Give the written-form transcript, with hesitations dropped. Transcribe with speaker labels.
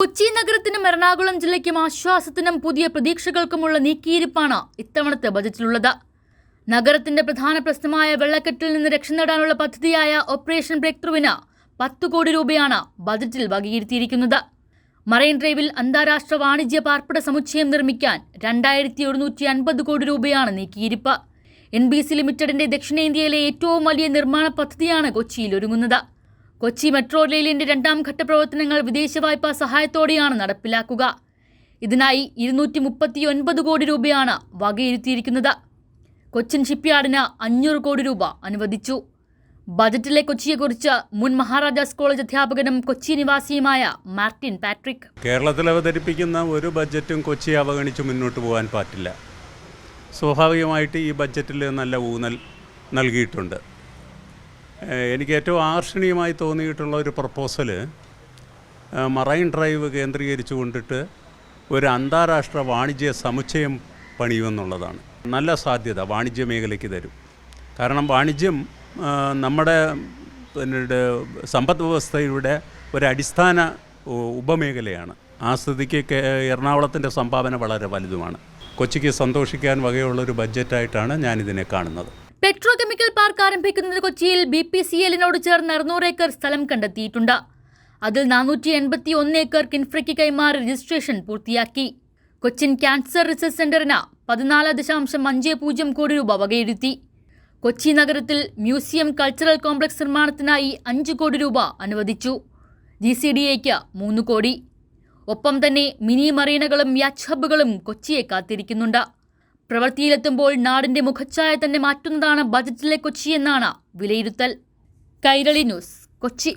Speaker 1: കൊച്ചി നഗരത്തിനും എറണാകുളം ജില്ലയ്ക്കും ആശ്വാസത്തിനും പുതിയ പ്രതീക്ഷകൾക്കുമുള്ള നീക്കിയിരിപ്പാണ് ഇത്തവണത്തെ ബജറ്റിലുള്ളത്. നഗരത്തിന്റെ പ്രധാന പ്രശ്നമായ വെള്ളക്കെട്ടിൽ നിന്ന് രക്ഷ നേടാനുള്ള പദ്ധതിയായ ഓപ്പറേഷൻ ബ്രേക്ക് ത്രൂവിന് 10 കോടി രൂപയാണ് ബജറ്റിൽ വകയിരുത്തിയിരിക്കുന്നത്. മറൈൻ ഡ്രൈവിൽ അന്താരാഷ്ട്ര വാണിജ്യ പാർപ്പിട സമുച്ചയം നിർമ്മിക്കാൻ 2150 കോടി രൂപയാണ് നീക്കിയിരിപ്പ്. NBC ലിമിറ്റഡിന്റെ ദക്ഷിണേന്ത്യയിലെ ഏറ്റവും വലിയ നിർമ്മാണ പദ്ധതിയാണ് കൊച്ചിയിൽ ഒരുങ്ങുന്നത്. കൊച്ചി മെട്രോ റെയിലിന്റെ 2ാം ഘട്ട പ്രവർത്തനങ്ങൾ വിദേശ വായ്പാ സഹായത്തോടെയാണ് നടപ്പിലാക്കുക. ഇതിനായി 239 കോടി രൂപയാണ് വകയിരുത്തിയിരിക്കുന്നത്. കൊച്ചിൻ ഷിപ്പ്യാർഡിന് 500 കോടി രൂപ അനുവദിച്ചു. ബജറ്റിലെ കൊച്ചിയെക്കുറിച്ച് മുൻ മഹാരാജാസ് കോളേജ് അധ്യാപകനും കൊച്ചി നിവാസിയുമായ മാർട്ടിൻ പാട്രിക്.
Speaker 2: കേരളത്തിൽ അവതരിപ്പിക്കുന്ന ഒരു ബജറ്റും കൊച്ചിയെ അവഗണിച്ച് മുന്നോട്ട് പോകാൻ പറ്റില്ല. സ്വാഭാവികമായിട്ട് ഈ ബജറ്റിൽ നല്ല ഊന്നൽ നൽകിയിട്ടുണ്ട്. എനിക്ക് ഏറ്റവും ആകർഷണീയമായി തോന്നിയിട്ടുള്ള ഒരു പ്രപ്പോസൽ മറൈൻ ഡ്രൈവ് കേന്ദ്രീകരിച്ചു കൊണ്ടിട്ട് ഒരു അന്താരാഷ്ട്ര വാണിജ്യ സമുച്ചയം പണിയുമെന്നുള്ളതാണ്. നല്ല സാധ്യത വാണിജ്യ മേഖലയ്ക്ക് തരും. കാരണം വാണിജ്യം നമ്മുടെ സമ്പദ് വ്യവസ്ഥയുടെ ഒരടിസ്ഥാന ഉപമേഖലയാണ്. ആ സ്ഥിതിക്ക് എറണാകുളത്തിൻ്റെ സംഭാവന വളരെ വലുതുമാണ്. കൊച്ചിക്ക് സന്തോഷിക്കാൻ വകയുള്ളൊരു ബഡ്ജറ്റായിട്ടാണ് ഞാനിതിനെ കാണുന്നത്.
Speaker 1: പെട്രോ കെമിക്കൽ പാർക്ക് ആരംഭിക്കുന്നത് കൊച്ചിയിൽ BPCLനോട് ചേർന്ന് 600 ഏക്കർ സ്ഥലം കണ്ടെത്തിയിട്ടുണ്ട്. അതിൽ 481 ഏക്കർ കിൻഫ്രയ്ക്ക് കൈമാറി രജിസ്ട്രേഷൻ പൂർത്തിയാക്കി. കൊച്ചിൻ ക്യാൻസർ റിസർച്ച് സെന്ററിന് 14.50 കോടി രൂപ വകയിരുത്തി. കൊച്ചി നഗരത്തിൽ മ്യൂസിയം കൾച്ചറൽ കോംപ്ലക്സ് നിർമ്മാണത്തിനായി 5 കോടി രൂപ അനുവദിച്ചു. GCDAയ്ക്ക് 3 കോടി. ഒപ്പം തന്നെ മിനി മറീനകളും യാച്ച് ഹബ്ബുകളും കൊച്ചിയെ കാത്തിരിക്കുന്നുണ്ട്. പ്രവൃത്തിയിലെത്തുമ്പോൾ നാടിന്റെ മുഖച്ഛായ തന്നെ മാറ്റുന്നതാണ് ബജറ്റിലെ കൊച്ചി എന്നാണ് വിലയിരുത്തൽ. കൈരളി ന്യൂസ്, കൊച്ചി.